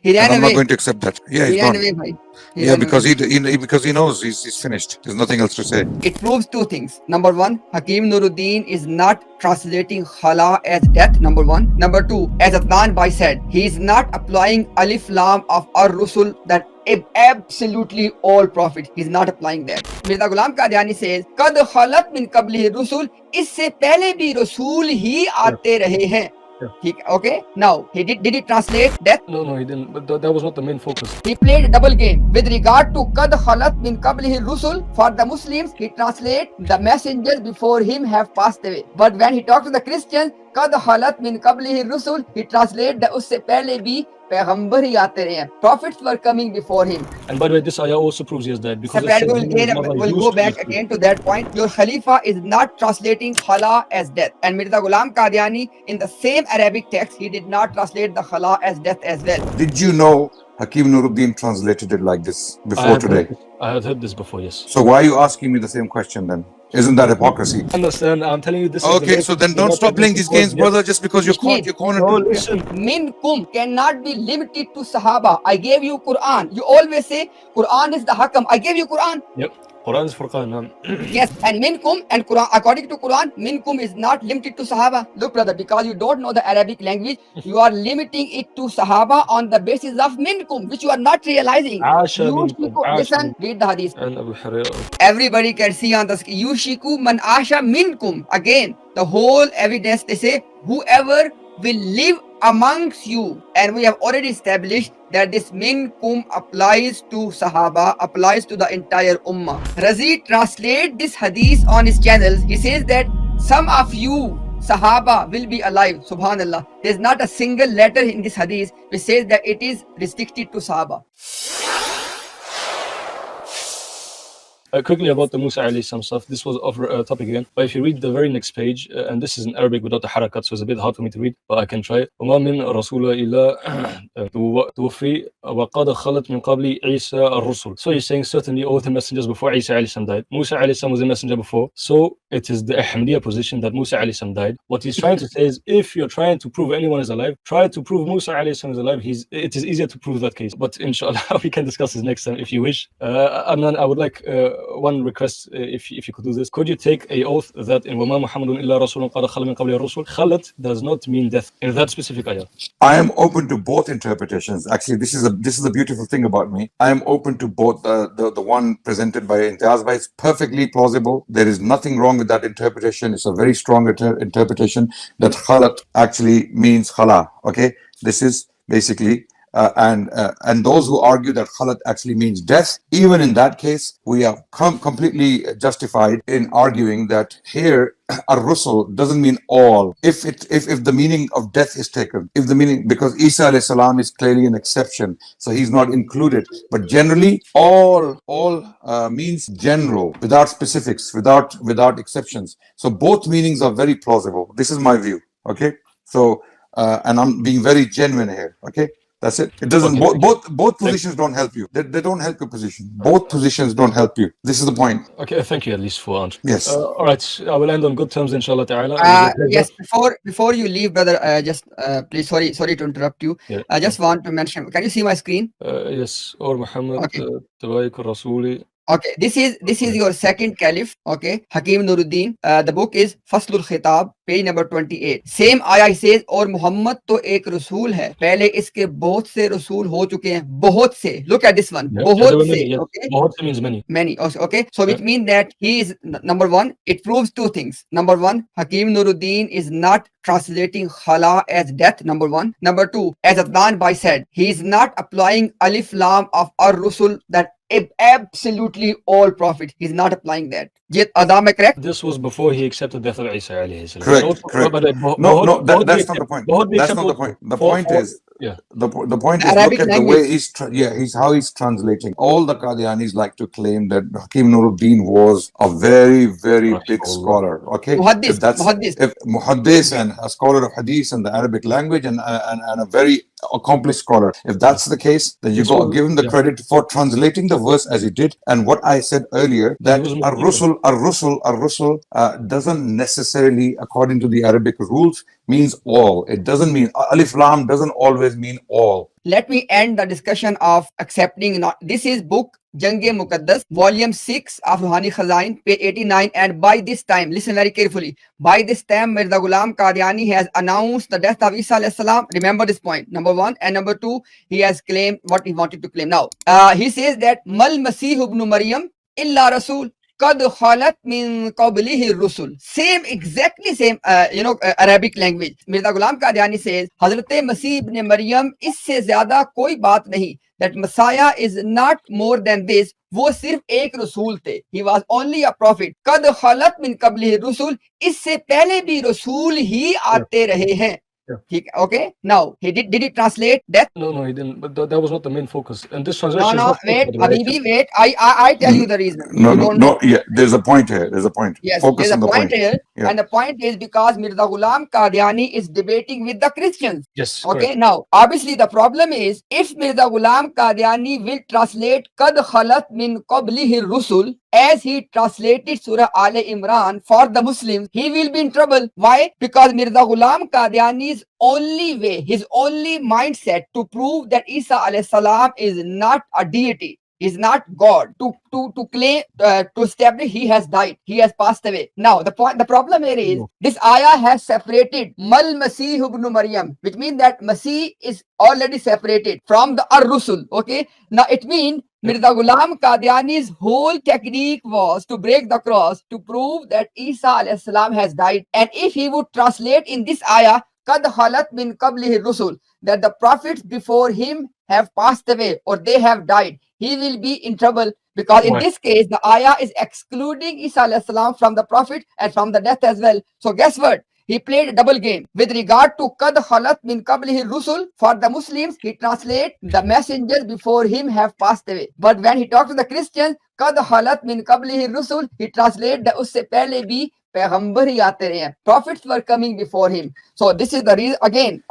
He ran And I'm not away. going to accept that. Yeah, he's He ran gone. away, bhai. He Yeah, ran because away. because he knows he's finished. There's nothing else to say. It proves two things. Number one, Hakim Nuruddin is not translating khala as death. Number one. Number two, as Adnan Bhai said, he is not applying alif lam of ar-rusul that absolutely all prophet. He's not applying that. Mirza Ghulam Qadiani says, "Kad khalat min qablihi rusul." इससे पहले भी रसूल ही Yeah, आते रहे हैं. yeah. Okay, now did he translate death? No, he didn't. But that was not the main focus. He played a double game. With regard to Qad Khalat min Qablihi Rusul, for the Muslims, he translates the messengers before him have passed away. But when he talks to the Christians, Qad Khalat min Qablihi Rusul, he translates that usse pehle bhi पैगंबर ही आते रहे हैं. Prophets were coming before him. And by the way, this ayah also proves he is dead because it Separate, says him and his mother we'll used go to back be again to that point. Your Khalifa is not translating khala as death. And Mirza Ghulam Qadiani, in the same Arabic text, he did not translate the khala as death as well. Did you know Hakim Nuruddin translated it like this before today? I had heard this before, yes. So why are you asking me the same question then? Isn't that hypocrisy? I understand. I'm telling you this. Is Okay, so then don't stop playing these games, brother, just because you're caught, you're cornered. No, listen. Minkum cannot be limited to Sahaba. I gave you Quran. You always say Quran is the Hakam. I gave you Quran. Yep. Quran is Furqan. Yes, and minkum and Quran, according to Quran, minkum is not limited to Sahaba. Look, brother, because you don't know the Arabic language, you are limiting it to Sahaba on the basis of minkum, which you are not realizing. Listen, read the hadith. And Abu Hurairah. Everybody can see on the screen. Yushiku man asha minkum. Again, the whole evidence, they say, whoever will live amongst you. And we have already established that this minkum applies to Sahaba, applies to the entire Ummah. Razi translate this hadith on his channels. He says that some of you Sahaba will be alive. Subhanallah. There's not a single letter in this hadith which says that it is restricted to Sahaba. Quickly about the Musa alayhi salam stuff. This was off topic again. But if you read the very next page, and this is in Arabic without the harakat, so it's a bit hard for me to read, but I can try. وَمَا مِن رَسُولَ إِلَّا تُوفِي وَقَدْ خَلَتْ مِن قَبْلِ عِيسَى الرُّسُلِ. So he's saying certainly all the messengers before Isa alayhi salam died. Musa alayhi salam was a messenger before. So it is the Ahmadiyya position that Musa alayhi salam died. What he's trying to say is if you're trying to prove anyone is alive, try to prove Musa alayhi salam is alive. It is easier to prove that case. But inshallah, we can discuss this next time if you wish. Adnan, I would like one request, if you could do this. Could you take a oath that in وَمَا مُحَمَّدٌ إِلَّا رَسُولٌ قَدْ خَلَ مِن قَبْلِهِ الرُّسُلُ Khalat does not mean death in that specific ayah? I am open to both interpretations. Actually, this is a beautiful thing about me. I am open to both. The one presented by Imtiaz is perfectly plausible. There is nothing wrong with that interpretation. It's a very strong interpretation that khalat actually means khala. Okay, this is basically. And those who argue that khalat actually means death, even in that case, we are completely justified in arguing that here ar-rusul doesn't mean all. If the meaning of death is taken, because Isa alayhi salam is clearly an exception, so he's not included. But generally, all means general, without specifics, without exceptions. So both meanings are very plausible. This is my view. Okay, so and I'm being very genuine here. Okay. That's it. It doesn't. Okay. Both positions don't help you. They don't help your position. Both positions don't help you. This is the point. Okay, thank you at least for answering. Yes. All right, I will end on good terms, inshallah ta'ala. Yes. Before you leave, brother, just please, sorry to interrupt you. Yeah. I just want to mention. Can you see my screen? Yes. Or Muhammad Okay. Tabaik Rasuli. Okay, this is your second caliph. Okay, Hakim Nuruddin. The book is Faslul Khitab, page number 28. Same ayah says, और मोहम्मद तो एक रसूल है. पहले इसके बहुत से रसूल हो चुके हैं. बहुत से. Look at this one. Yeah, बहुत से. yes. Okay. बहुत se means many. Many. Okay. So which means that he is number one. It proves two things. Number one, Hakim Nuruddin is not translating khala as death. Number one. Number two, as Adnan Bhai said, he is not applying alif lam of ar-rusul that absolutely all prophet. He's not applying that. Adam, correct? This was before he accepted death of Isa alayhi salam. Correct. No, that's not the point. That's not the point. The point is, the point is, look at the way he's how he's translating. All the Qadianis like to claim that Hakim Nuruddin was a very, very big scholar. Okay, muhaddis and a scholar of hadith and the Arabic language and a very accomplished scholar. If that's the case, then you go give him the credit for translating the verse as he did. And what I said earlier, that ar-rusul doesn't necessarily, according to the Arabic rules, means all. It doesn't mean alif lam doesn't always mean all. let me end the discussion of accepting not. This is book Jange Muqaddas, volume 6 of Ruhani Khazain, page 89. And by this time, listen very carefully. By this time, Mirza Ghulam Qadiani has announced the death of Isa alayhi salam. Remember this point, number one. And number two, he has claimed what he wanted to claim. Now, he says that Mal Masih ibn Maryam illa Rasul. Qad khalat min qablihi rusul. Same, exactly same, Arabic language. Mirza Ghulam Qadiani says, Hazrat Masih ibn Maryam isse zyada koi baat nahi. That Messiah is not more than this. वो सिर्फ एक रसूल थे. He was only a prophet. Qad khalat min qablihi rusul. इससे पहले भी रसूल ही आते रहे हैं. Okay, now did he translate that? No, he didn't. But that was not the main focus. And this No, translation is not wait, focused, right? Habibi, wait. I tell you the reason. No, You no, don't no. know. Yeah, there's a point here. There's a point. Yes, Focus there's a on the point point. here, Yeah. and the point is because Mirza Ghulam Qadiani is debating with the Christians. Yes, Okay, correct. now obviously the problem is if Mirza Ghulam Qadiani will translate Qad khalat min qablihi rusul as he translated Surah Al Imran for the Muslims, he will be in trouble. Why? Because Mirza Ghulam Qadiani's only way, his only mindset to prove that Isa alayhi salam is not a deity, is not God, to claim, to establish he has died, he has passed away. Now the problem here is this ayah has separated Mal Masih ibn Maryam, which means that Masih is already separated from the Ar-Rusul. Okay, now it means Mirza Ghulam Qadiani's whole technique was to break the cross to prove that Isa alayhi salam has died. And if he would translate in this ayah Qad khalat min qablihi rusul, that the prophets before him have passed away or they have died, he will be in trouble, because in Why? this case the ayah is excluding Isa alayhi salam from the prophet and from the death as well. So guess what? He played a double game. With regard to Qad khalat min qablihi rusul, for the Muslims, he translates the messengers before him have passed away. But when he talked to the Christians, Qad khalat min qablihi rusul, he translates that usse pehle bhi पैगंबर ही आते रहे हैं. Prophets were coming before him. So this is the reason. Again,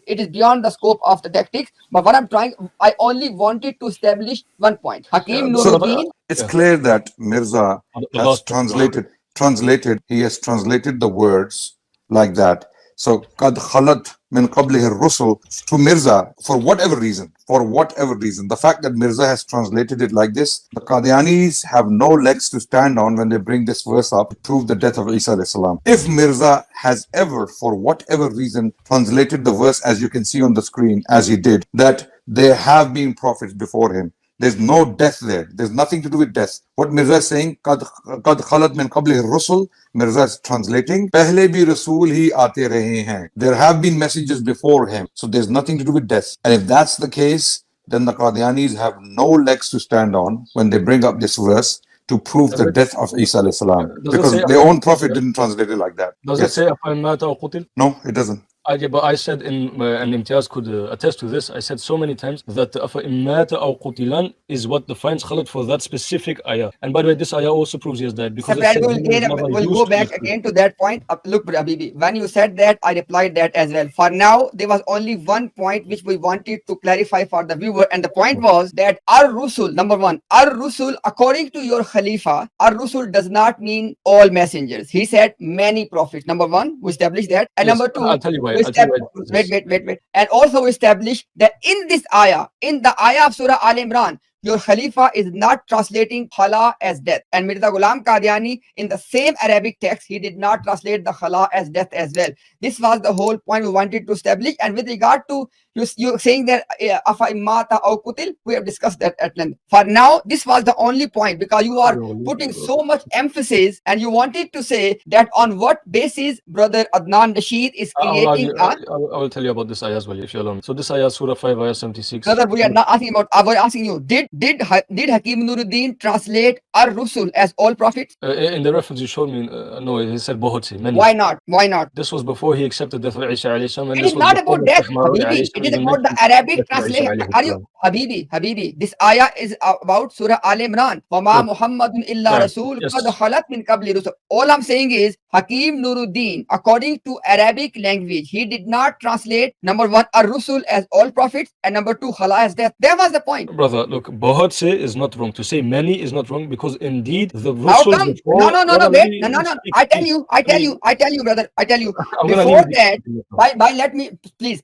it is beyond the scope of the tactics. But what I'm trying, I only wanted to establish one point. Hakim Yeah, So Nuruddin. it's Yeah. clear that Mirza The has last translated. He has translated the words like that. So qad khalat min qablihi rusul to Mirza for whatever reason. The fact that Mirza has translated it like this, the Qadianis have no legs to stand on when they bring this verse up to prove the death of Isa alayhi salam. If Mirza has ever, for whatever reason, translated the verse as you can see on the screen, as he did, that there have been prophets before him, there's no death there. There's nothing to do with death. What Mirza is saying, qad khalat min qablihi rusul, Mirza is translating, pehle bhi rasool hi aate rahe hain. There have been messages before him. So there's nothing to do with death. And if that's the case, then the Qadianis have no legs to stand on when they bring up this verse to prove the death of Isa alayhi salam. Does it Because say- their own prophet didn't translate it like that. Does Yes. it say أَفَإِن مَاتَ أَوْ قُتِلَ? No, it doesn't. But I said and Imtiaz could attest to this. I said so many times that أَفَإِن مَاتَ أَوْ قُتِلًا is what defines khalat for that specific ayah. And by the way, this ayah also proves he has died because it Separate, says he was never we'll used go to back this. again to that point. Look, Habibi, when you said that, I replied that as well. For now, there was only one point which we wanted to clarify for the viewer, and the point was that Ar-Rusul, number one, Ar-Rusul, according to your Khalifa, Ar-Rusul does not mean all messengers. He said many prophets. Number one, we established that. And Yes, number two, I'll tell you why. we wait. And also we established that in this ayah, in the ayah of Surah Al Imran, your Khalifa is not translating khala as death. And Mirza Ghulam Qadiani, in the same Arabic text, he did not translate the khala as death as well. This was the whole point we wanted to establish. And with regard to you saying that afa imata aw kutil, we have discussed that at length. For now, this was the only point, because you are putting so much emphasis and you wanted to say that on what basis brother Adnan Rashid is creating I will tell you about this ayah as well, if you allow me. So this ayah, Surah 5, ayah 76. Brother, we are not asking about, I was asking you, did Hakim Nuruddin translate Ar-Rusul as all prophets? In the reference you showed me, no, he said bahut se, many. Why not? Why not? This was before he accepted death of Isa alayhi salam. It is not about death, Habibi. It is about the Arabic translation. Are you, Habibi? This ayah is about Surah Al Imran. وَمَا مُحَمَّدٌ إِلَّا رَسُولٌ قَدْ خَلَتْ مِنْ قَبْلِ رُسُلٍ. All I'm saying is, Hakim Nuruddin, according to Arabic language, he did not translate, number one, Ar-Rusul as all prophets, and number two, Khala as death. That was the point. Brother, look, bahut se is not wrong. To say many is not wrong, because indeed the How Rusul come? before... No, wait. No. I tell you, brother. I tell you. I'm gonna Before leave that, it. by let me, please.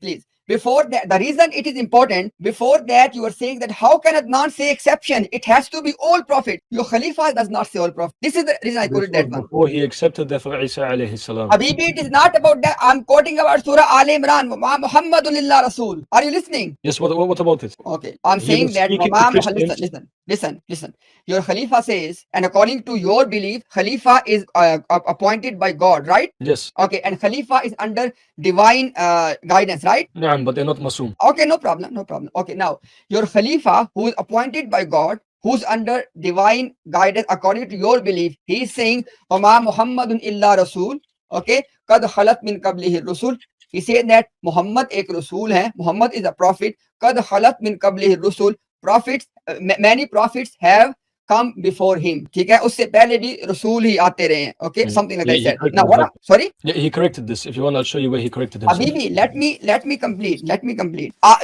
Before that, the reason it is important, before that you are saying that how can Adnan say exception? It has to be all prophet. Your Khalifa does not say all prophet. This is the reason I quoted that one. Before he accepted that for Isa alayhi salam. Habibi, it is not about that. I'm quoting about Surah Al Imran. Muhammadun lillah Rasul. Are you listening? Yes, what about it? Okay. I'm He saying was that speaking to Christians. listen. Your Khalifa says, and according to your belief, Khalifa is appointed by God, right? Yes. Okay, and Khalifa is under divine guidance, right? Naam, but they're not masum. Okay, no problem. Okay, now your Khalifa, who is appointed by God, who's under divine guidance according to your belief, he is saying, "Wama Muhammadun illa Rasul." Okay, kad khalat min qablihi rusul. He said that Muhammad ek Rasul hai. Muhammad is a prophet. Kad khalat min qablihi rusul. Prophets, many prophets have come before him. ठीक है, उससे पहले भी रसूल ही आते रहे हैं. Okay, something like Yeah, that. Now what? Sorry. Yeah, he corrected this. If you want, I'll show you where he corrected himself. Habibi, let me complete.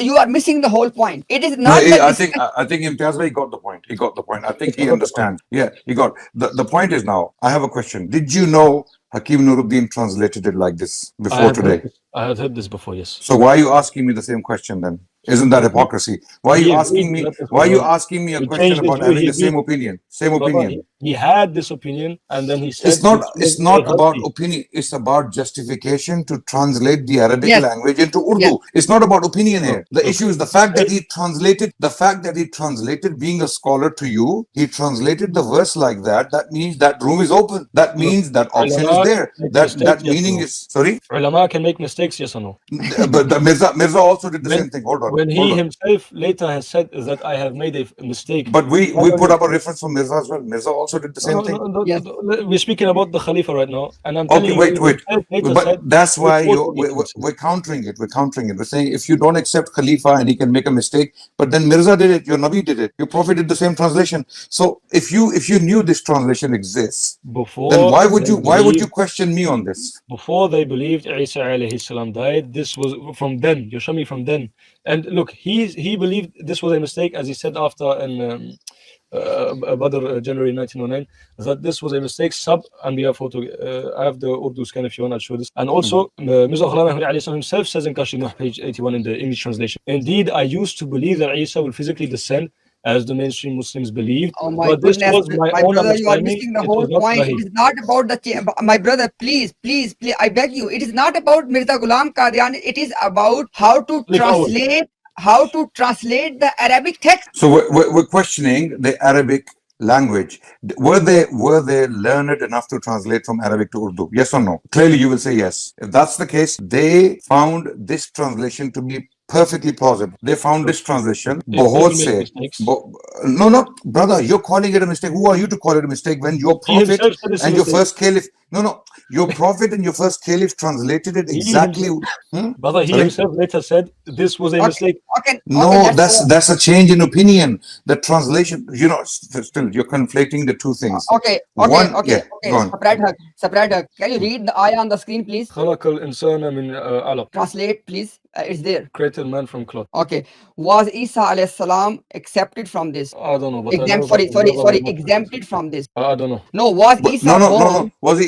You are missing the whole point. It is No, not. I think Imtiaz bhai got the point. He got the point. I think he understands. Yeah, he got the point is now. I have a question. Did you know Hakim Nuruddin translated it like this before today? I had heard this before. Yes. So why are you asking me the same question then? Isn't that hypocrisy? Why are you asking me? Why are you asking me a question about having the same opinion? Same opinion. He had this opinion, and then he said, It's not about opinion. It's about justification to translate the Arabic language into Urdu. Yes. It's not about opinion here. The issue is the fact that he translated. The fact that he translated, being a scholar to you, he translated the verse like that. That means that room is open. That means that option is there. That meaning is sorry. Ulama can make mistakes, yes or no? But the Mirza also did the same thing. Hold on. When he himself later has said that I have made a mistake. But we put up a reference from Mirza as well. Mirza also did the same thing. Yes. We're speaking about the Khalifa right now, and I'm Okay, telling you. wait. But said, that's why we're countering it. We're countering it. We're saying if you don't accept Khalifa and he can make a mistake, but then Mirza did it, your Nabi did it, your Prophet did the same translation. So if you knew this translation exists, then why would you question me on this? Before they believed Isa alayhi salam died, this was from then. You show me from then. And look, he believed this was a mistake, as he said after in Badr, January 1909, that this was a mistake. Anbiya photo. I have the Urdu scan if you want, I'll show this. And also, Mirza Ghulam Ahmadi alayhi salam himself says in Kashif Nuh, page 81 in the English translation, indeed, I used to believe that Isa will physically descend as the mainstream Muslims believed. Oh my but goodness, this was my own brother, you are understanding. missing the It whole was not point. Wahi. It is not about the my brother, please, I beg you. It is not about Mirza Ghulam Qadiani. It is about how to translate the Arabic text. So we're questioning the Arabic language. Were they learned enough to translate from Arabic to Urdu? Yes or no? Clearly you will say yes. If that's the case, they found this translation to be perfectly plausible. They found this translation. Bahut se. No, brother, you're calling it a mistake. Who are you to call it a mistake when your prophet and your first caliph? No, your prophet and your first caliph translated it exactly. Brother, he himself later said this was a mistake. Okay, that's a change in opinion. The translation, still you're conflating the two things. Okay. Go on. Separate hug. Can you read the ayah on the screen, please? خلق الإنسان من علق. Translate, please. It's there. Created man from cloth. Okay. Was Isa alayhi salam accepted from this? I don't know. But exempted from this. I don't know. No, was Isa No. Was he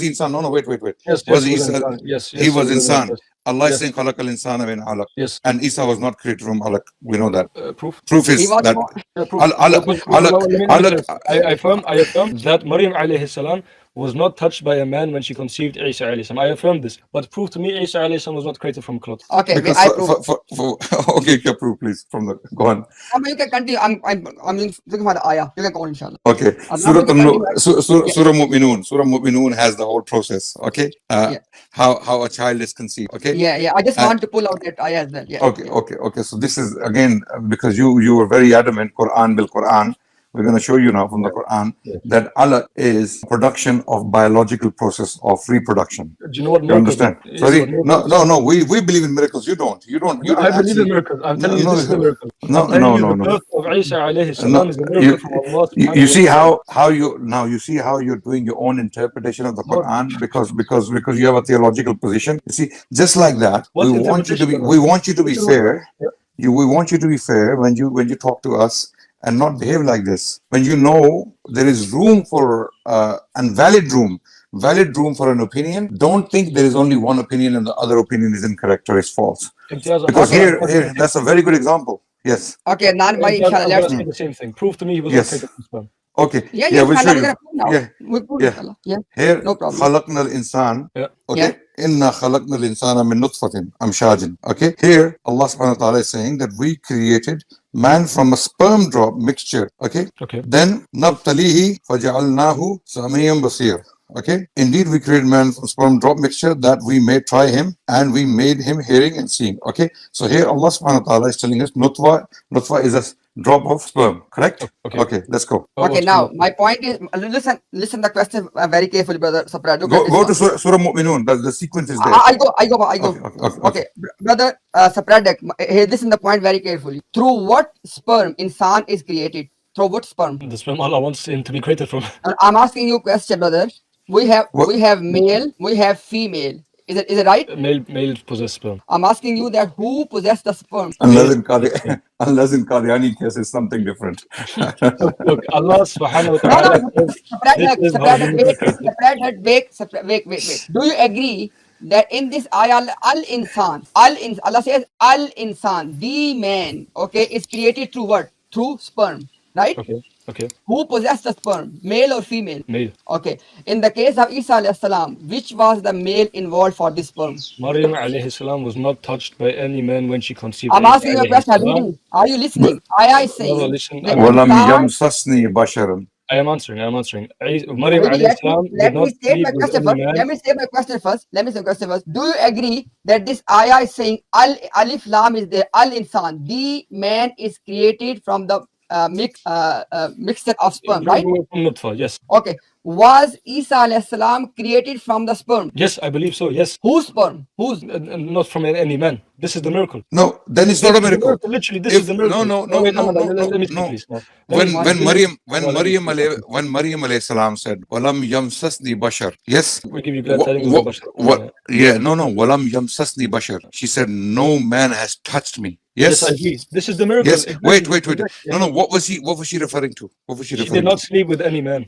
insan? No, wait. Yes, was he insan? Yes, he was insan. Yes. Allah is saying خلق الإنسان من علق. Yes. And Isa was not created from alaq. We know that. Proof. Proof is that I affirm that Maryam alayhi salam was not touched by a man when she conceived Isa alayhi salam. I affirm this. But prove to me Isa alayhi salam was not created from cloth. Okay, because I prove. Okay, proof please from the go on. You can continue. I'm looking for the ayah. You can go on, inshallah. Okay. Surah Mu'minun has the whole process. Okay. How a child is conceived. Okay. Yeah. I just want to pull out that ayah as well. Yeah. Okay. So this is again because you were very adamant Quran bil Quran. We're going to show you now from the Quran that Allah is production of biological process of reproduction. Do you know what you understand? Sorry, no. We believe in miracles. You don't. I believe in miracles. I'm telling you this is a miracle. No. The birth of Isa alayhi salam is a miracle from Allah. You see you see how you're doing your own interpretation of the Quran because you have a theological position. You see, just like that, we want you to be fair. We want you to be fair when you talk to us. And not behave like this. When you know there is room for valid room for an opinion, don't think there is only one opinion and the other opinion is incorrect or is false. Imtiaz, Because Okay. here, that's a very good example. Yes. Okay, non-Mari, Imtiaz, inshallah, I'm let's. gonna say the same thing. Prove to me he was Yes. pregnant with sperm. Okay. Yeah, Yeah, we'll show inshallah, we're you. gonna prove now. Yeah. We'll prove Yeah. inshallah. Yeah, Here, no problem. خلقنا الإنسان. Yeah. Okay. إنا خلقنا الإنسان من نطفة أمشاج. Okay. Here, Allah subhanahu wa ta'ala is saying that we created man from a sperm drop mixture. Okay. Okay. Then نبتليه فجعلناه سميعا بصير. Okay. Indeed, we created man from sperm drop mixture that we may try him and we made him hearing and seeing. Okay. So here Allah subhanahu wa ta'ala is telling us nutfa is a drop of sperm. Correct? Okay. Okay. Let's go. Okay, now my point is, listen the question very carefully, brother Sapra. Look at this Go one. to Surah Mu'minun. The sequence is there. I go. Okay. Okay, brother Sapradek, here listen the point very carefully. Through what sperm insan is created? Through what sperm? The sperm Allah wants him to be created from. I'm asking you a question, brother. We have What? male, we have female. Is it right? Male possess sperm. I'm asking you that who possessed the sperm? Unless in Qadiani case is something different. Look, Allah subhanahu wa No, ta'ala no, says this is how humans are created. wait. Do you agree that in this ayah, Allah says al-insan, the man, okay, is created through what? Through sperm, right? Okay. Who possessed the sperm, male or female? Male. Okay. In the case of Isa alayhi salam, which was the male involved for this sperm? Maryam alayhi salam was not touched by any man when she conceived. I'm Isa asking you a alayhi question, salam. Habibi. Are you listening? Ayah is saying. Brother, listen, that Walam insan- yamsasni basharan. I am answering. Maryam Habibi, alayhi salam did let not me state sleep my with question any first. man. Let me state my question first. Do you agree that this ayah is saying alif lam is there, al insan, the man is created from the mixture of sperm, right? From nutfa, yes. Okay. Was Isa alayhi salam created from the sperm? Yes, I believe so, yes. Whose sperm? Whose? Not from any man. This is the miracle. No, then it's not a miracle. Literally, this is the miracle. No. Wait, let me speak, please. No. When Maryam When alayhi salam said Walam yamsasni bashar. Yes. we give you glad tidings of the bashar. What? Yeah. No. Walam yamsasni bashar. She said no man has touched me. Yes. Yes, I agree. This is the miracle. Yes. Exactly. Wait. No. What was she referring to? What was she She referring did not to? sleep with any man.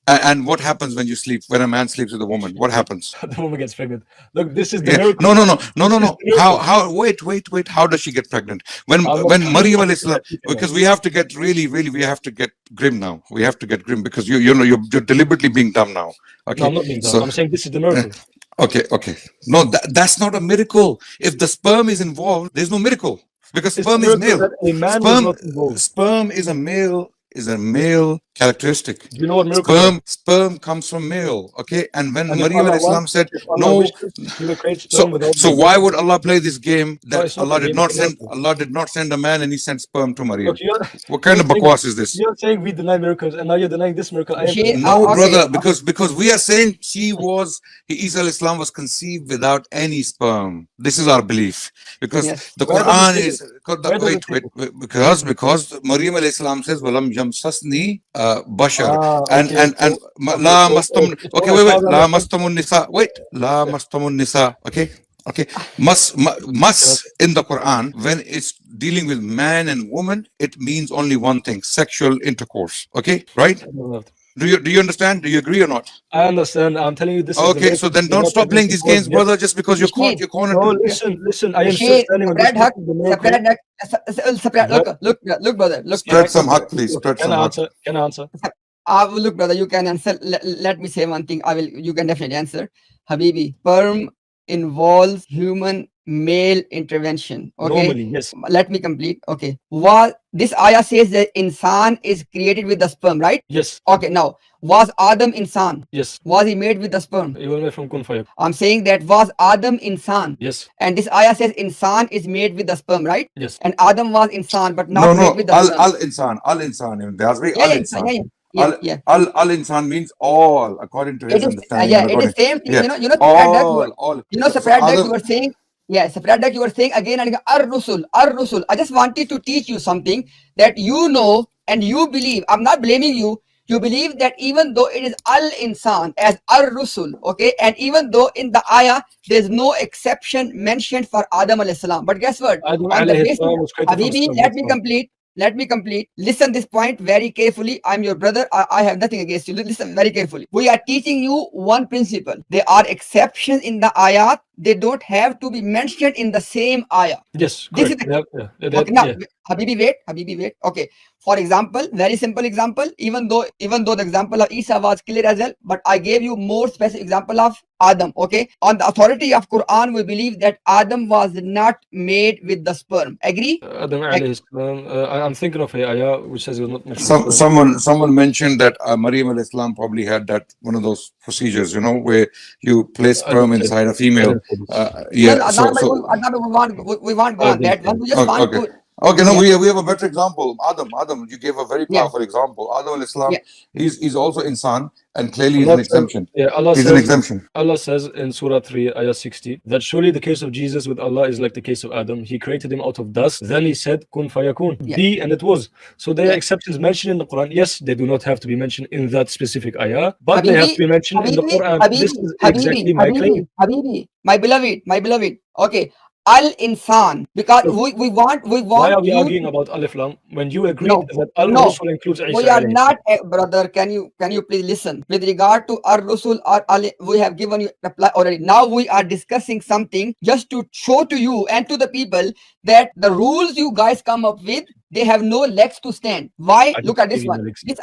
And what happens when you sleep? When a man sleeps with a woman, what happens? The woman gets pregnant. Look, this is the Yeah. miracle. No. This is the miracle. How? Wait. How does she get pregnant? When Maryam alayhi salam? Because we have to get really, we have to get grim now. We have to get grim because you're deliberately being dumb now. Okay. No, I'm not being dumb. I'm saying this is the miracle. Okay. No, that's not a miracle. If the sperm is involved, there's no miracle because It's sperm the is miracle male. that a man was not involved. Sperm is a male characteristic. Do you know what miracle is? Sperm comes from male. Okay, and when And if Maryam Allah alayhi salam wants- said if Allah no, wishes, He will create sperm without so being why born. would Allah play this game that it's not Allah a did game, not it's a send miracle. Allah did not send a man and He sent sperm to Maryam? Look, What kind of bakwas is this? You're saying we deny miracles, and now you're denying this miracle. I am She- No, okay. brother, because we are saying Isa alayhi salam was conceived without any sperm. This is our belief. Because Yes. the Where does Quran it is say it? wait, because Maryam alayhi salam says Walam yamsasni bashar and la mastam okay wait la mastamun nisa la mastamun nisa okay mas in the Quran when it's dealing with man and woman it means only one thing, sexual intercourse. Okay, right? Do you understand? Do you agree or not? I understand. I'm telling you this is the Okay, miracle. so then You're don't not stop playing pregnant these because games, brother, just because you're Rashid, cornered. No, listen. I am still standing on this. Separate haq, This is the miracle. separate. Look, brother. Look, Spread some haq, please. Spread Can some I haq. answer? Can I answer? look, brother. You can answer. Let me say one thing. You can definitely answer. Habibi, sperm involves human male intervention. Okay. Normally, yes. Let me complete. Okay. What this ayah says that insan is created with the sperm, right? Yes. Okay. Now, was Adam insan? Yes. Was he made with the sperm? You will made from kun fayakun. I'm saying that was Adam insan? Yes. And this ayah says insan is made with the sperm, right? Yes. And Adam was insan, but not No, made with the sperm. al insan. There's very al insan. Yeah. Al insan means all, according to his understanding. It is same thing. Yeah. All. Separate that Adam- you were saying. Yeah, separate that you were saying again and again. Ar-Rusul. I just wanted to teach you something that you know and you believe. I'm not blaming you. You believe that even though it is al-insan as ar-rusul, okay, and even though in the ayah there's no exception mentioned for Adam alayhi salam, but guess what? Adam On the alayhi basis, salam was created from Habibi, sperm, let not me sperm. complete. Let me complete. Listen this point very carefully. I'm your brother. I have nothing against you. Listen very carefully. We are teaching you one principle. There are exceptions in the ayat. They don't have to be mentioned in the same ayah. Yes, This is correct. the Yeah, okay. Now, yeah. Habibi, wait. Okay. For example, very simple example. Even though the example of Isa was clear as well, but I gave you more specific example of Adam. Okay. On the authority of Quran, we believe that Adam was not made with the sperm. Agree? Adam alayhi salam. I'm thinking of a ayah which says he was not mentioned. Someone mentioned that Maryam al Islam probably had that one of those procedures, you know, where you place I didn't sperm say inside a this. I female. didn't say this. No, Yeah. no, So Adnan, bhai, so Adnan, bhai, we won't go I on didn't that say one. this. We just want okay. to. Okay, no, Yeah, we have a better example. Adam, you gave a very yeah, powerful example. Adam al Islam, yeah. he's also insan, and clearly he's Allah an says, exemption. yeah, He's an exemption. Allah says in Surah 3, Ayah 60, that surely the case of Jesus with Allah is like the case of Adam. He created him out of dust. Then he said, Kun fayakun, Yeah. be, and it was. So there are Yeah. exceptions mentioned in the Quran. Yes, they do not have to be mentioned in that specific ayah, but they have to be mentioned in the Quran. This is exactly my claim. Habibi, my beloved. Okay. Al insan, because Look, we why want are we you arguing about Alif Lam when you agreed no, that Al no. Rusul includes Isa We are alayhi not, salam? brother. Can you please listen? With regard to Ar Rusul or Ali, we have given you reply already. Now we are discussing something just to show to you and to the people that the rules you guys come up with, they have no legs to stand. Why? I Look didn't at give this you one. the legs. This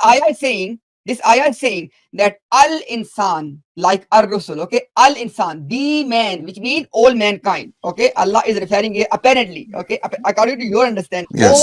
ayah is saying that Al Insan, like Ar Rusul, okay? Al Insan, the man, which means all mankind, okay? Allah is referring here apparently, okay? According to your understanding, Yes.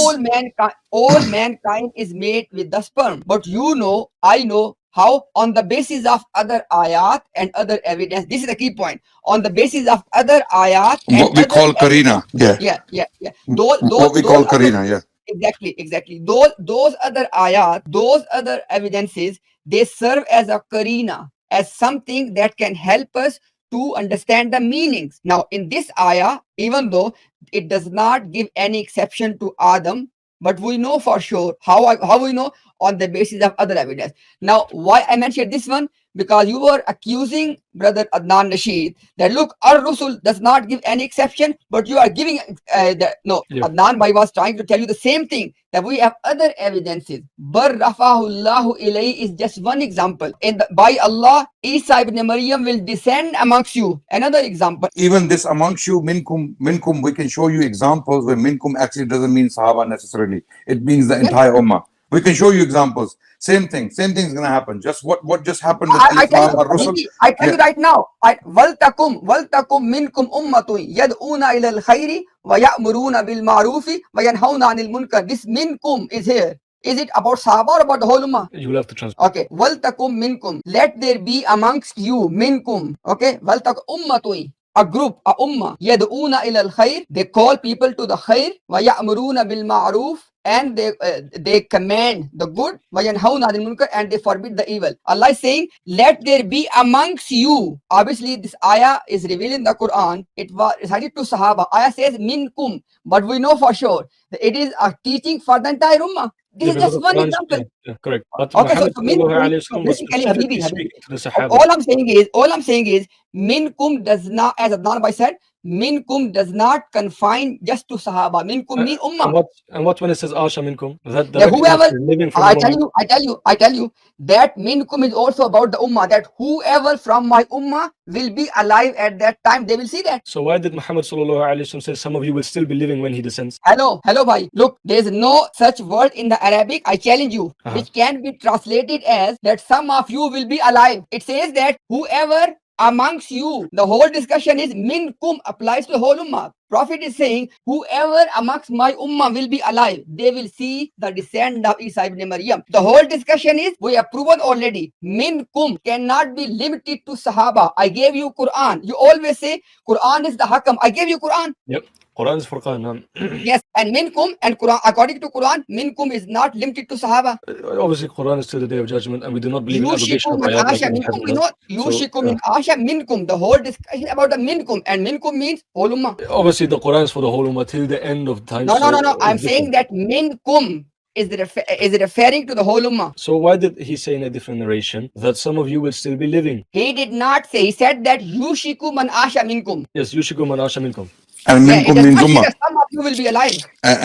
all mankind is made with the sperm. But you know, I know how on the basis of other ayat and other evidence. This is the key point. On the basis of other ayat and What we other call evidence. Karina. Yeah. Yeah. Those What we those call other Karina. Yeah. exactly. Those other ayat, those other evidences, they serve as a karina, as something that can help us to understand the meanings. Now, in this ayah, even though it does not give any exception to Adam, but we know for sure how we know on the basis of other evidence. Now, why I mentioned this one? Because you were accusing brother Adnan Rashid that look, our Rusul does not give any exception, but you are giving no. Yeah. Adnan Bhai was trying to tell you the same thing, that we have other evidences. Bar rafahullahu ilayhi is just one example. By Allah, Isa ibn Maryam will descend amongst you. Another example. Even this amongst you, minkum, we can show you examples where minkum actually doesn't mean Sahaba necessarily. It means the Yes. entire Ummah. We can show you examples. Same thing is gonna happen. Just what just happened with I Alif tell you, Lam or Rusul. Habibi, I tell Yeah. you right now. Waltakum minkum ummatun yad'una ila al-khayri wa ya'muruna bil ma'rufi wa yanhauna 'anil munkar. This minkum is here. Is it about Sahaba or about the whole Ummah? You will have to translate. Okay. Waltakum minkum. Let there be amongst you minkum. Okay. Waltakum ummatun. A group, a ummah. Yad'una ila al-khayr. They call people to the khair. Wa ya'muruna bil ma'ruf. And they command the good, and they forbid the evil. Allah is saying, let there be amongst you. Obviously, this ayah is revealed in the Quran. It was recited to Sahaba. Ayah says minkum, but we know for sure that it is a teaching for the entire ummah. This Yeah, is because just the one Quran example. yeah, correct. But Okay, Muhammad so sallallahu minkum, alayhi wa sallam was basically, specifically Habibi. speaking to the Sahaba. All I'm saying is, minkum does not, as Adnan Bhai said, minkum does not confine just to Sahaba. Minkum mean ummah. And what when it says Asha minkum? That That directly whoever, means living from I among you. tell you, that minkum is also about the ummah, that whoever from my ummah will be alive at that time, they will see that. So why did Muhammad sallallahu alayhi wa sallam say some of you will still be living when he descends? Hello, bhai. Look, there is no such word in the Arabic, I challenge you, which can be translated as that some of you will be alive. It says that whoever amongst you, the whole discussion is minkum applies to the whole ummah. Prophet is saying, whoever amongst my ummah will be alive, they will see the descent of Isa ibn Maryam. The whole discussion is, we have proven already, minkum cannot be limited to Sahaba. I gave you Quran. You always say, Quran is the hakam. I gave you Quran. Yep. Quran is Furqan. Yes, and minkum and Quran, according to Quran, minkum is not limited to Sahaba. Obviously, Quran is till the day of judgment, and we do not believe in abrogation Yushiku of min ayat like asha Ibn minkum, Hazm we does. know Yushiku min asha minkum. The whole discussion about the minkum, and minkum means whole ummah. Obviously, the Quran is for the whole ummah till the end of time. No. I'm it's saying different. that minkum is referring to the whole ummah. So why did he say in a different narration that some of you will still be living? He did not say. He said that Yushiku man asha minkum. Yes, Yushikum and Asha minkum. And Yeah, it minkum does means not say ummah. that some of you will be alive.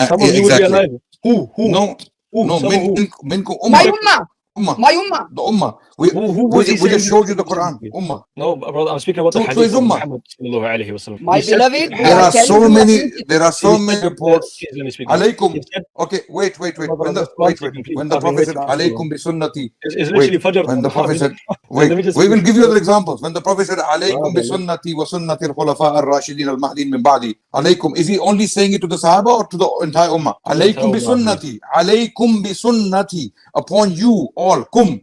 Some of Yeah, you will be exactly. alive. Who? No, Who? no, Some of who? minkum My ummah. ummah. Ummah. My ummah. The ummah. Who was he We saying just this showed you to the Quran. specifically? Ummah. No, brother, I'm speaking about the So hadith is of ummah. Muhammad sallallahu alaihi wasallam. My He said beloved, in the we There are are hadith, telling so you many. against There are he so said many that, reports. please let me speak now. Alaikum. He said, Okay, wait. brother, When the just one wait, second, please. when the I've been Prophet said waiting for so long. Alaikum bi sunnati. It's Wait, literally Fajr. when the Prophet said, Let wait, me just we will finish. give you other examples. When the Prophet said Alaikum bi Brother, sunnati wa sunnati al-khulafa ar-rashidin al-mahdin min ba'di. Alaikum, is he only saying it to the Sahaba or to the entire ummah? to the entire Alaikum bi ummah, I believe. sunnati. Alaikum bi sunnati. Upon you all. Kum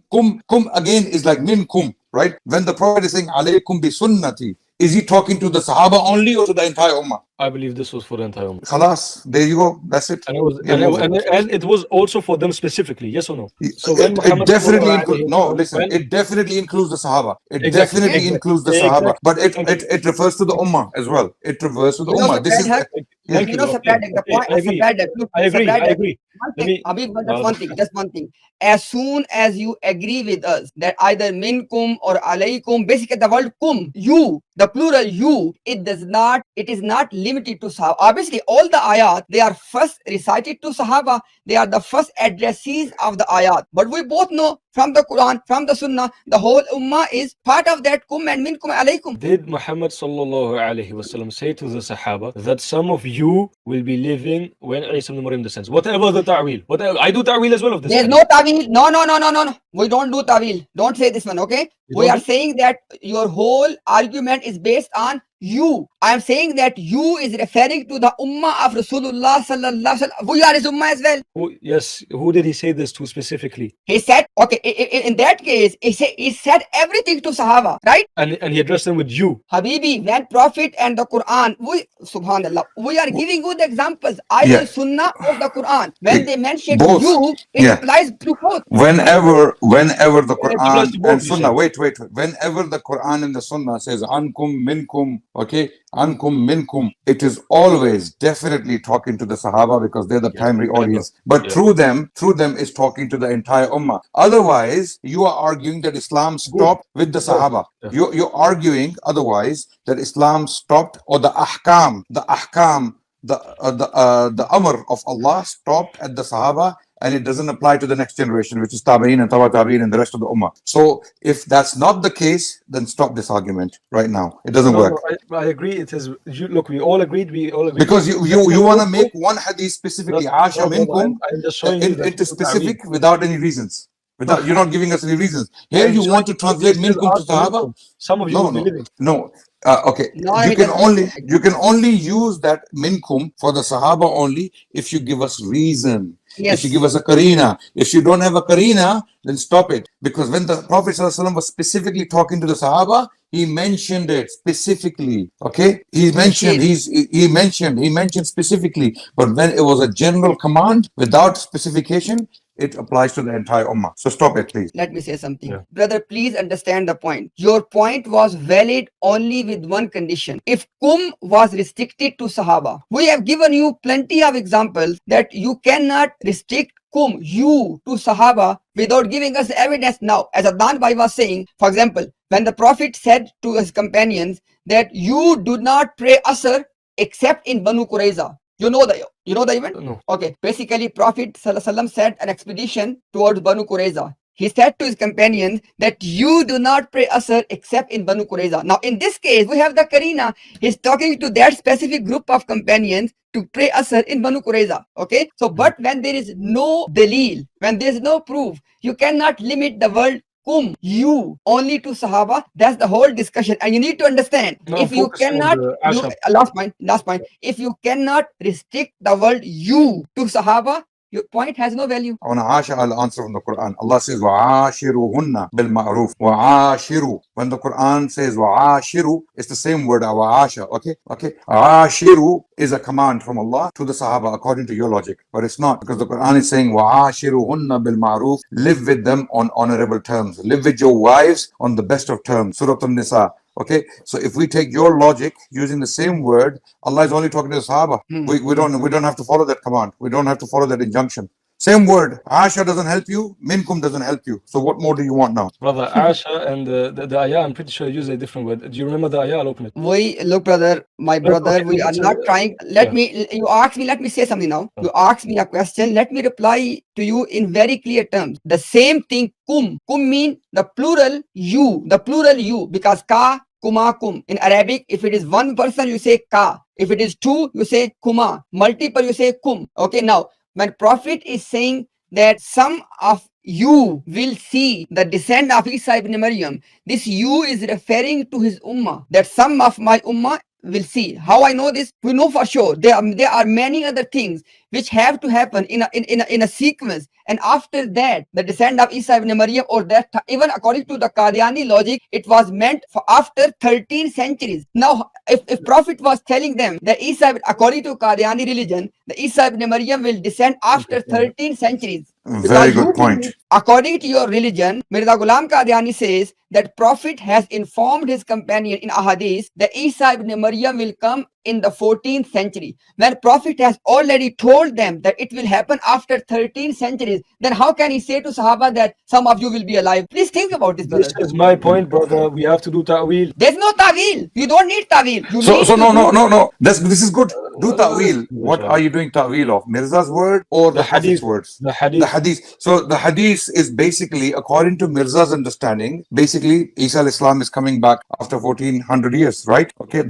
again is like min kum, right? When the Prophet is saying Alaikum bi sunnati, is he talking to the Sahaba only or to the entire ummah? I believe this was for the entire ummah. Khalas, there you go. That's it. And it was, Game over. and it was also for them specifically, yes or no? So when It Muhammad definitely sallallahu includes, alaihi no, wasallam, listen, when it definitely includes the Sahaba. It exactly, definitely Yes. includes the exactly, Sahaba, but thank you, it refers to the Ummah as well. It refers to the You know, Ummah. This is, Sapadhak, yeah. thank you you. know, Okay, Sapadhak, the okay, point, I agree. Sapadhak, look, I agree. I Sapadhak, agree. one Let thing, me, Abhi, but brother, just one thing. As soon as you agree with us that either minkum or alaikum, basically the word kum, you, the plural you, it is not limited to Sahaba. Obviously, all the ayat, they are first recited to Sahaba. They are the first addressees of the ayat. But we both know from the Quran, from the Sunnah, the whole ummah is part of that kum and minkum alaikum. did Muhammad sallallahu alaihi wasallam say to the Sahaba that some of you will be living when Isa ibn Maryam descends? Whatever the ta'wil, whatever, I do ta'wil as well of this. There's hadith. no tawil. No. We don't do tawil. Don't say this one, okay? You We don't are do? saying that your whole argument is based on you. I am saying that you is referring to the ummah of Rasulullah sallallahu alaihi wasallam. We are his ummah as well. Yes, who did he say this to specifically? He said, okay, in that case, he said everything to Sahaba, right? And he addressed them with you. Habibi, when Prophet and the Quran, subhanallah, we are giving you the examples, either Yeah. Sunnah or the Quran. When they mention Both. you, it Yeah. applies to both. Whenever the It applies Quran to and both, you Sunnah, said. wait. Whenever the Quran and the Sunnah says ankum minkum, okay, ankum minkum, it is always definitely talking to the Sahaba because they're the Yes, primary I know. audience. But Yeah. through them, is talking to the entire ummah. Otherwise, you are arguing that Islam stopped with the Sahaba. Yeah. You're arguing otherwise that Islam stopped, or the ahkam, the amr of Allah stopped at the Sahaba, and it doesn't apply to the next generation, which is Tabi'in and Tawa Tabi'in and the rest of the Ummah. So if that's not the case, then stop this argument right now. It doesn't work. No, I agree. It is. Look, we all agreed. Because you want to make one hadith specifically, Asha minkum, I'm just showing you that into specific without any reasons. You're not giving us any reasons. Here I'm you want to showing you translate it says minkum to Asha Sahaba. minkum. Some of you will be living. No. Okay. No, You he can doesn't. you can only use that minkum for the Sahaba only if you give us reason. Yes. If you give us a karina. If you don't have a karina, then stop it. Because when the Prophet ﷺ was specifically talking to the Sahaba, he mentioned it specifically. Okay, he mentioned specifically. But when it was a general command without specification, it applies to the entire ummah. So stop it, please. Let me say something. Yeah. Brother, please understand the point. Your point was valid only with one condition. If kum was restricted to Sahaba, we have given you plenty of examples that you cannot restrict kum, you, to Sahaba without giving us evidence. Now, as Adnan Bhai was saying, for example, when the Prophet said to his companions that you do not pray Asr except in Banu Qurayza. You know the event? No. Okay. Basically, Prophet ﷺ said an expedition towards Banu Qurayza. He said to his companions that you do not pray Asr except in Banu Qurayza. Now, in this case, we have the Karina. He's talking to that specific group of companions to pray Asr in Banu Qurayza. Okay. So, but when there is no dalil, when there is no proof, you cannot limit the word kum, you, only to Sahaba. That's the whole discussion. And you need to understand, No, if you focus on cannot, the Asha. last point, if you cannot restrict the word you to Sahaba, your point has no value. On Asha, I'll answer from the Quran. Allah says, وَعَاشِرُهُنَّ بِالْمَعْرُوفِ. وَعَاشِرُ. When the Quran says وَعَاشِرُ, it's the same word, وَعَاشَ. Okay. عَاشِرُ is a command from Allah to the Sahaba, according to your logic. But it's not, because the Quran is saying وَعَاشِرُهُنَّ بِالْمَعْرُوفِ. Live with them on honorable terms. Live with your wives on the best of terms. Surah An-Nisa. Okay, so if we take your logic using the same word, Allah is only talking to the Sahaba. We don't have to follow that command. We don't have to follow that injunction. Same word. Asha doesn't help you. Minkum doesn't help you. So what more do you want now? Brother, Asha and the ayah, I'm pretty sure use a different word. Do you remember the ayah? I'll open it. Look, brother, my brother, Okay, we are let's, not trying. yeah. You asked me, let me say something now. You asked me a question. Let me reply to you in very clear terms. The same thing, kum mean the plural you, because ka, kuma, kum. In Arabic, if it is one person, you say ka. If it is two, you say kuma. Multiple, you say kum. Okay, now, when Prophet is saying that some of you will see the descent of Isa ibn Maryam, this you is referring to his ummah, that some of my ummah will see. How I know this? We know for sure. There are many other things which have to happen in a sequence. And after that, the descent of Isa ibn Maryam, or that even according to the Qadiani logic, it was meant for after 13 centuries. Now, if Prophet was telling them that Isa, according to Qadiani religion, the Isa ibn Maryam will descend after 13 centuries. Very good point. According to your religion, Mirza Ghulam Qadiani says that Prophet has informed his companion in Ahadith that Isa ibn Maryam will come in the 14th century. When Prophet has already told them that it will happen after 13 centuries, then how can he say to Sahaba that some of you will be alive? Please think about this, brother. This is my point, brother. We have to do ta'wil. There's no ta'wil. You don't need ta'wil. So no. This is good. Do ta'wil. What are you doing ta'wil of? Mirza's word or the Prophet's words? The hadith. The hadith. So the hadith is basically, according to Mirza's understanding, basically Isa al-Islam is coming back after 1400 years, right? Okay,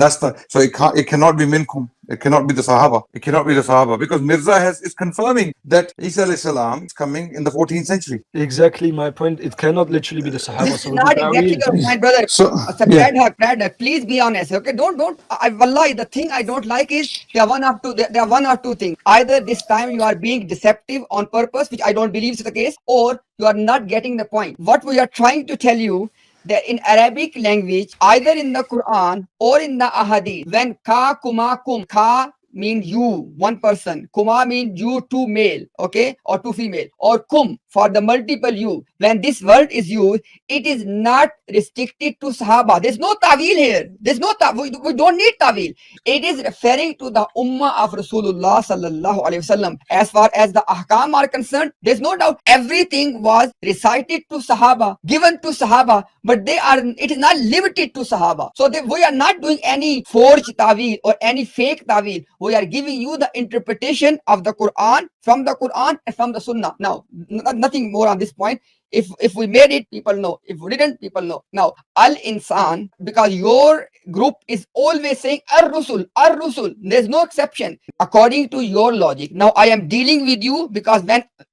so it cannot be minkum. It cannot be the Sahaba. It cannot be the Sahaba, because Mirza is confirming that Isa al-Islam is coming in the 14th century. Exactly my point. It cannot literally be the Sahaba. It's not exactly your point, brother. So, yeah. Please be honest. Okay, don't. Wallahi, the thing I don't like is there are one or two things. Either this time you are being deceptive on purpose, which I don't believe is the case, or you are not getting the point. What we are trying to tell you, that in Arabic language, either in the Quran or in the Ahadith, when ka, kuma, kum, ka mean you, one person, kuma mean you, two male, okay, or two female, or kum for the multiple you. When this word is used, it is not restricted to Sahaba. There's no ta'wil here. We don't need ta'wil. It is referring to the ummah of Rasulullah sallallahu alaihi wasallam. As far as the ahkam are concerned, there's no doubt everything was recited to Sahaba, given to Sahaba, but it is not limited to Sahaba. So we are not doing any forged ta'wil or any fake ta'wil. We are giving you the interpretation of the Quran, from the Quran and from the Sunnah. Now, nothing more on this point. If we made it, people know. If we didn't, people know. Now, al-insan, because your group is always saying ar-rusul. There's no exception according to your logic. Now, I am dealing with you because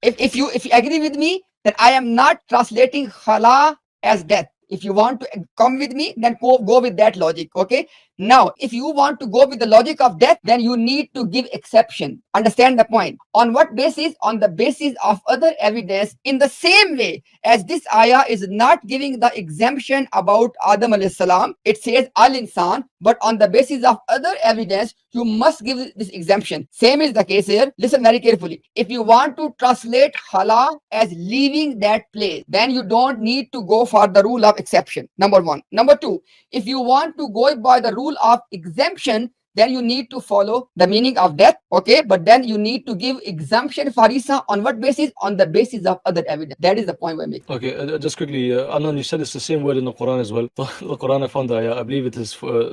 if you agree with me, then I am not translating khala as death. If you want to come with me, then go with that logic. Okay. Now, if you want to go with the logic of death, then you need to give exception. Understand the point. On what basis? On the basis of other evidence, in the same way as this ayah is not giving the exemption about Adam alayhi salam. It says al-insan, but on the basis of other evidence, you must give this exemption. Same is the case here. Listen very carefully. If you want to translate khala as leaving that place, then you don't need to go for the rule of exception. Number one. Number two, if you want to go by the rule of exemption, then you need to follow the meaning of death, okay? But then you need to give exemption for Isa on what basis? On the basis of other evidence. That is the point we're making. Okay, just quickly, Anand, you said it's the same word in the Quran as well. The Quran, I found the ayah, I believe it is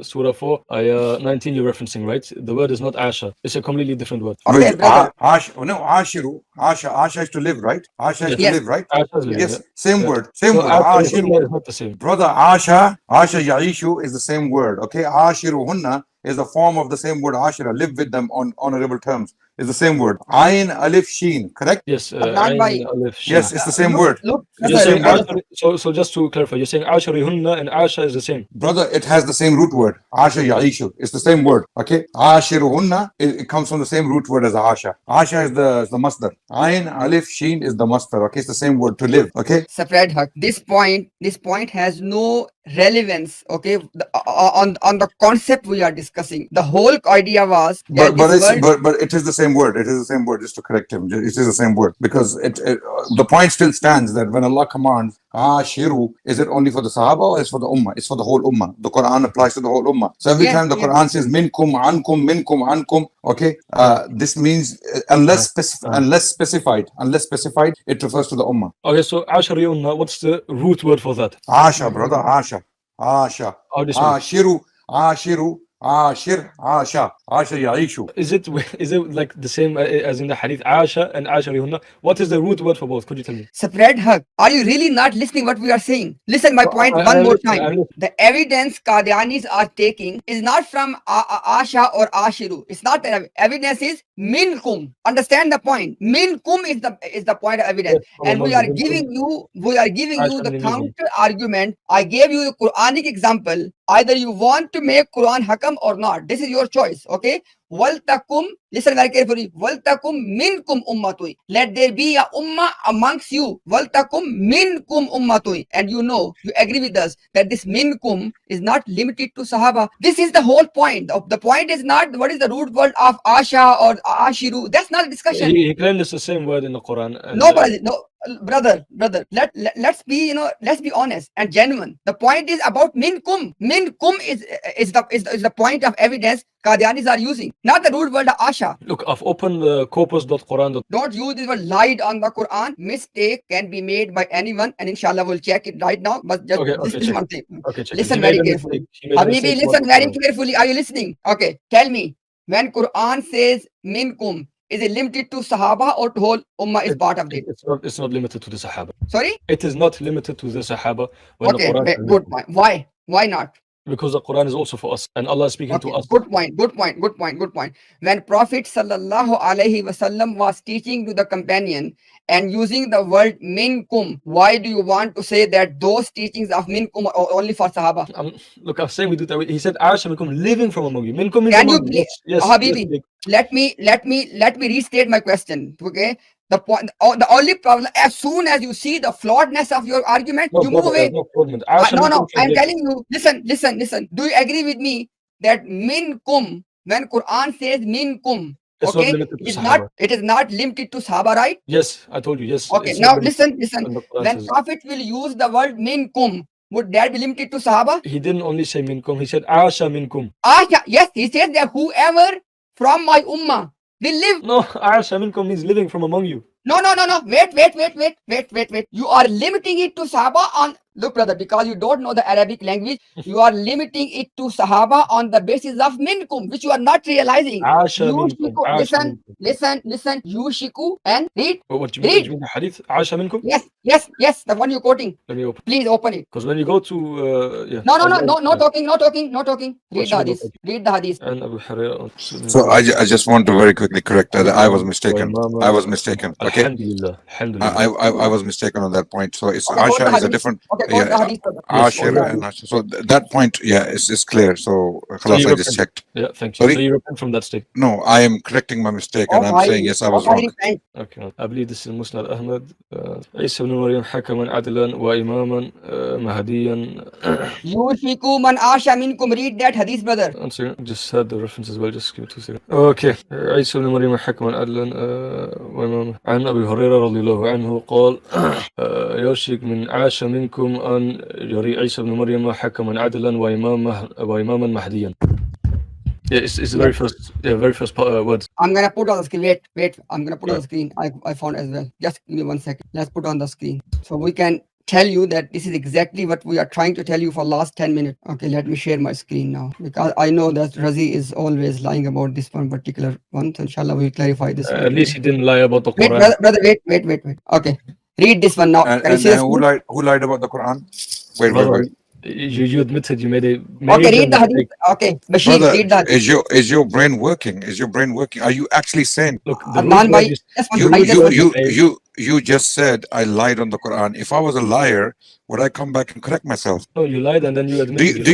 Surah 4, ayah 19 you're referencing, right? The word is not Asha. It's a completely different word. Okay, brother. Ashiru. Asha is to live, right? Asha is to live, right? Asha is living, Yes, yeah. same word. Ashiru is not the same. Brother, Asha Yaishu is the same word, okay? Ashiruhunna is a form of the same word ashira, live with them on honorable terms. Is the same word. Ayn, alif, sheen, correct? Yes, Ayn, alif, sheen. Yes, it's the same word. Look, You're saying so just to clarify, you're saying Asharihunna and Asha is the same. Brother, it has the same root word. Asha Yaishu. It's the same word. Okay? Ashiruhunna, it comes from the same root word as Asha. Asha is the masdar. Ayn, alif, sheen is the masdar. Okay? It's the same word, to live. Okay? Separate haq. This point has no relevance, okay, on the concept we are discussing. The whole idea was but it is the same word. It is the same word. Just to correct him, it is the same word, because the point still stands that when Allah commands Ashiru, is it only for the Sahaba or is for the Ummah? It's for the whole Ummah. The Quran applies to the whole Ummah. So every Yes, time the yes. Quran says minkum, ankum, okay, this means unless specified, it refers to the Ummah. Okay, so Ashariyunna, what's the root word for that? Asha, brother, Asha, Asha, Oh, this one. Ashiru, Ashir, Asha, Asha Yaishu. Is it like the same as in the hadith, Asha and Ashariyunna? What is the root word for both? Could you tell me? Spread hug. Are you really not listening what we are saying? Listen my point one more time. The evidence Qadianis are taking is not from Asha or Ashiru. It's not the evidence is minkum. Understand the point. Minkum is the point of evidence. Yes, And we are giving you the counter argument. I gave you the Quranic example. Either you want to make Quran hakam or not. This is your choice. Okay. Waltakum, listen very carefully. Waltakum minkum ummatui. Let there be a ummah amongst you. Waltakum minkum ummatui. And you agree with us that this minkum is not limited to Sahaba. This is the whole point. The point is not what is the root word of Asha or Ashiru. That's not a discussion. He claimed it's the same word in the Quran. Brother. Let's be honest and genuine. The point is about minkum. Minkum is the point of evidence Qadianis are using, not the root word of Asha. Look, I've opened the corpus.quran. Don't use this word lied on the Quran. Mistake can be made by anyone, and inshallah we'll check it right now. But just this one thing. Listen very carefully. Habibi, listen very carefully. Are you listening? Okay, tell me, when Quran says minkum, is it limited to Sahaba or to whole Ummah is part of it? It's not limited to the Sahaba. Sorry? It is not limited to the Sahaba. Okay, good point. Why? Why not? Because the Quran is also for us and Allah is speaking to us. Good point. When Prophet sallallahu alaihi wasallam was teaching to the companion and using the word minkum, why do you want to say that those teachings of minkum are only for Sahaba? Look, I'm saying we do that. He said Aisha minkum, living from among you. Minkum means Can you among please, yes, Habibi, yes, let me restate my question. Okay. The point, the only problem, as soon as you see the flawedness of your argument, you move away. No, I'm telling you, listen. Do you agree with me that minkum, when Quran says minkum, okay, it is not limited to Sahaba, right? Yes, I told you, yes. Okay, now listen. When Prophet will use the word minkum, would that be limited to Sahaba? He didn't only say minkum, he said Asha minkum. Asha, yes, he says that whoever from my ummah will live. No, Asha minkum means living from among you. No. Wait. You are limiting it to Sahaba on, look brother, because you don't know the Arabic language, you are limiting it to Sahaba on the basis of minkum, which you are not realizing. Listen. Yushiku and read. What you mean the hadith? Asha minkum? Yes, the one you're quoting. Let me open. Please open it. Because when you go to No talking. Read the hadith. And Abu Hurairah. So I just want to very quickly correct that I was mistaken. Okay. Alhamdulillah. I was mistaken on that point. So it's Okay, Asha is a different. Ashir and Asha. So that point, is clear. So khalas, I just checked. Yeah, thank you. Sorry? So you repent from that mistake. No, I am correcting my mistake and I'm saying yes, I was wrong. Okay. I believe this is Musnad Ahmad. Isa ibn Maryam hakaman adlan wa imaman mahdiyan. Yushiku man asha minkum. Read that hadith, brother. One second. Just had the reference as well. Just give me 2 seconds. Okay. Isa ibn Maryam hakaman adlan wa imaman. عن أبي هريرة رضي الله عنه قال يوشك من عاش منكم أن يري عيسى بن مريم حكما عدلا وإماما مهديا. Yeah, it's the very first words. I'm gonna put on the screen. Wait. I'm gonna put on the screen. I found as well. Just give me 1 second. Let's put on the screen so we can tell you that this is exactly what we are trying to tell you for last 10 minutes. Okay, let me share my screen now because I know that Razi is always lying about this one particular one. So inshallah we'll clarify this. At least he didn't lie about the Quran. Wait, brother, wait. Okay, read this one now. And who lied about the Quran? Wait. You admitted you made a okay, read the hadith. Okay, Bashir, brother, read the hadith. Is your brain working? Are you actually saying? Look, you just said I lied on the Quran. If I was a liar, would I come back and correct myself? No, you lied and then you admitted.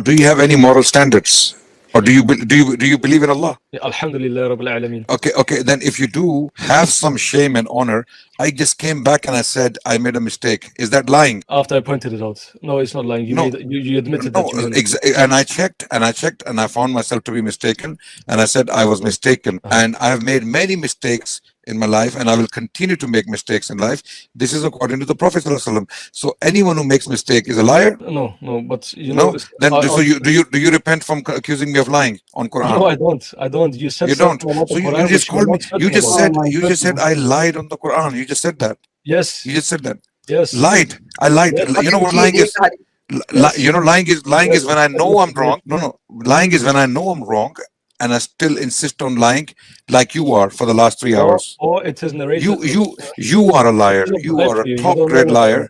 Do you have any moral standards? Or do you believe in Allah? Yeah, Alhamdulillah Rabbil Alameen. Okay. Then if you do have some shame and honor, I just came back and I said I made a mistake. Is that lying? After I pointed it out. No, it's not lying. You admitted that you made and I checked and I found myself to be mistaken and I said I was mistaken. And I have made many mistakes in my life, and I will continue to make mistakes in life. This is according to the Prophet ﷺ. So anyone who makes mistake is a liar. No, no, but you No, know, then so you do you repent from accusing me of lying on Quran? no, I don't. I don't. You said You don't. something about So the you Quran just which you're called me. not certain about. Oh my You just said goodness. I lied on the Quran. You just said that. Yes, You just said that. yes, Lied. I lied. yes, You Okay, know what Bashir, lying read is? the hadith. yes, You know, lying is yes. when I know I'm Yes. wrong. No, lying is when I know I'm wrong, and I still insist on lying, like you are for the last 3 hours. Or it is narrated. You are a liar. This is of the You hype are for a you. You top don't know grade what. liar,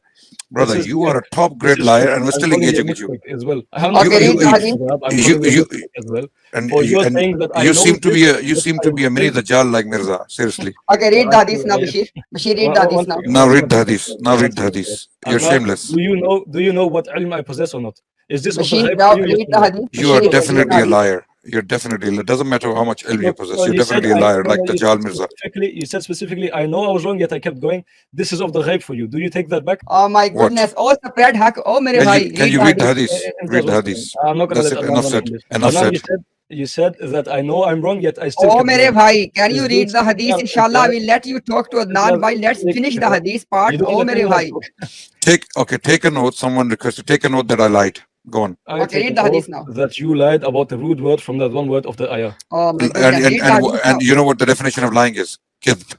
This brother. is You are a top this grade is liar, fake. and we're I'm still calling you a engaging with you. misfit as well. I have not You Okay, called you you read a the you hadith. misfit. I'm you calling you a you, misfit as well. and For you're and saying that I you know seem to this, be a you but seem I to be a mini think. Dajjal like Mirza. Seriously. Okay, No, read the hadith actually, now, Bashir. Bashir, read the one hadith now. second, Now read one the second, hadith. Now one read the second. hadith. You're Adnan, shameless. do you know what ilm I possess or not? Is this of the Bashir, hype for now you? Yes read or the no? hadith. You are Bashir, read the definitely a hadith. liar. You're definitely. It doesn't matter how much ilm you Look, possess. no, You're you said definitely a liar, no, like no, Dajjal Mirza. you said specifically, I know I was wrong, yet I kept going. This is of the hype for you. Do you take that back? Oh my What? goodness. Oh, spread hack. Oh, mere bhai, Can read you the read the hadith. hadith? Imtiaz, Read the one second. hadith. I'm not gonna That's let it. Adnan Enough run on said. this. Enough Adnan, said. you said that I know I'm wrong, yet I still Oh, kept mere going. bhai, can you Is read this the hadith? Inshallah, Imtiaz, we'll let you talk to Adnan. Imtiaz, Bhai, let's finish the hadith part. you don't Oh, let mere anyone bhai. talk. Take a note. Someone requested. Take a note that I lied. Go on. I Okay, take read an the hadith oath now. that you lied about the rude word from that one word of the ayah. Oh my And goodness. Read the hadith now. you know what the definition of lying is? Kidb.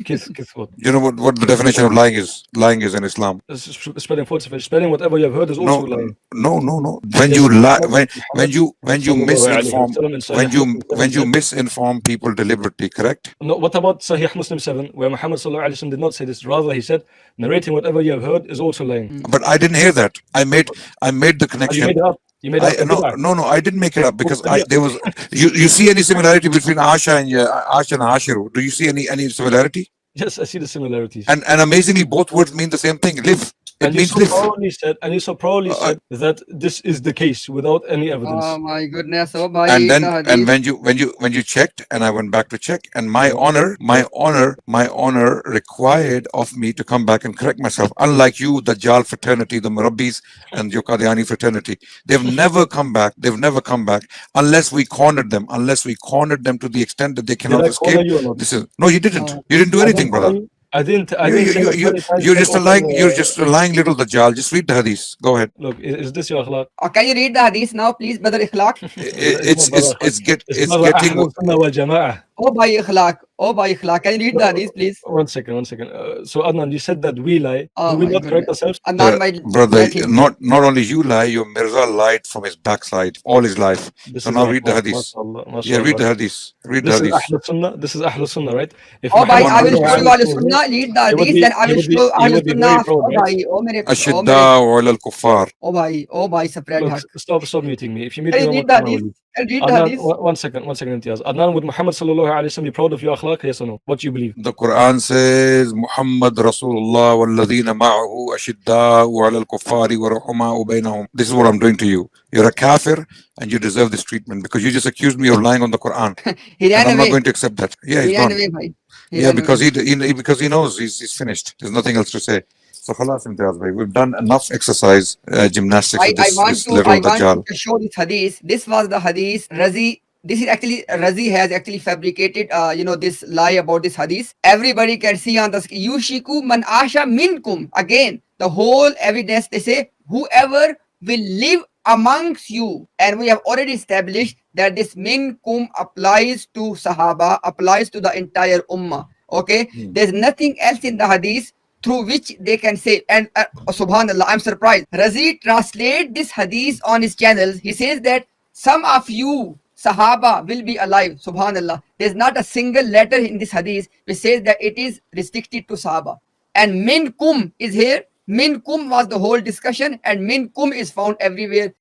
Kiss what? You know what the definition of lying is? Lying is in Islam. This is spreading falsification. Spreading whatever you have heard is also No, lying. no. When Yes, you lie, Muhammad when you sallallahu alayhi wa misinform, sallam in Sahih Muslim 7 when you said, misinform people deliberately, correct? no, what about Sahih Muslim 7, where Muhammad sallallahu alayhi wa sallam did not say this? Rather, he said, narrating whatever you have heard is also lying. But I didn't hear that. I made the You made connection. it up. You made it up. No, I didn't make it up because Bid'ah. there was you see any similarity between Asha and Ashiru? Do you see any similarity? Yes, I see the similarities. And amazingly, both words mean the same thing. Live. It And you means so live. proudly said that this is the case without any evidence. Oh my goodness. Oh, bhai, And read the then hadith. when you checked, and I went back to check, and my Yeah. honor required of me to come back and correct myself. Unlike you, the Jal fraternity, the Murabbis, and your Qadiani fraternity, they've never come back. They've never come back unless we cornered them. Unless we cornered them to the extent that they Did cannot I corner escape. you or not? This is no, you didn't. Oh, You didn't do I anything, didn't corner brother. you. I didn't say as many times You're like just a lying. You're just a lying little Dajjal. Just read the hadith. Go ahead. look, is this your akhlaq? oh, can you read the hadith now, please, brother Ikhlaq? It's It's not getting. Ahl Sunnah wal Jama'ah. Oh, bhai Ikhlaq. Oh, bhai Ikhlaq. Can you read the hadith, please? One second. So Adnan, you said that we lie. Oh Do we my not correct goodness. ourselves? Adnan might Brother, let him. not only you lie, your Mirza lied from his backside all his life. This So is now your read the akhlaq. hadith. MashaAllah, Yeah, read MashaAllah. the hadith. Read the This is hadith. Ahl Sunnah. This is Ahl Sunnah, right? If Oh, bhai, I will show you Ahl 100% was Sunnah. Read the he would hadith, be then I will show he Ahl would be Sunnah. very proud, Oh, right? bhai. Oh, mere. Ashidda'u ala al-kuffar. Oh, bhai, spread Look, hack. stop muting me. If you mute Can me you one more read the time, I will hadith? leave. Can you read the Adnan, hadith? one second, Imtiaz. Adnan, would Muhammad sallallahu alayhi wa sallam be proud of your akhlaq? Yes or no? What do you believe? The Quran says, Muhammad Rasulullah walladhina ma'ahu ashidda'u ala al-kuffari wa ruhama'u bainahum. This is what I'm doing to you. You're a kafir and you deserve this treatment because you just accused me of lying on the Quran. He ran And I'm not away. going to accept that. Yeah, He he's ran gone. away, bhai. Yeah, because he knows he's finished. There's nothing else to say. So khalas, Imtiaz bhai, we've done enough exercise gymnastics with I this little want Dajjal. to show this hadith. This was the hadith. This is actually Razi has actually fabricated this lie about this hadith. Everybody can see on the screen. Yushiku man asha minkum. Again, the whole evidence they say whoever will live amongst you, and we have already established that this minkum applies to Sahaba, applies to the entire ummah. Okay, there's nothing else in the hadith through which they can say, and subhanallah, I'm surprised. Razi translate this hadith on his channels. He says that some of you Sahaba will be alive. Subhanallah. There's not a single letter in this hadith which says that it is restricted to Sahaba. And minkum is here. Minkum was the whole discussion, and minkum is found everywhere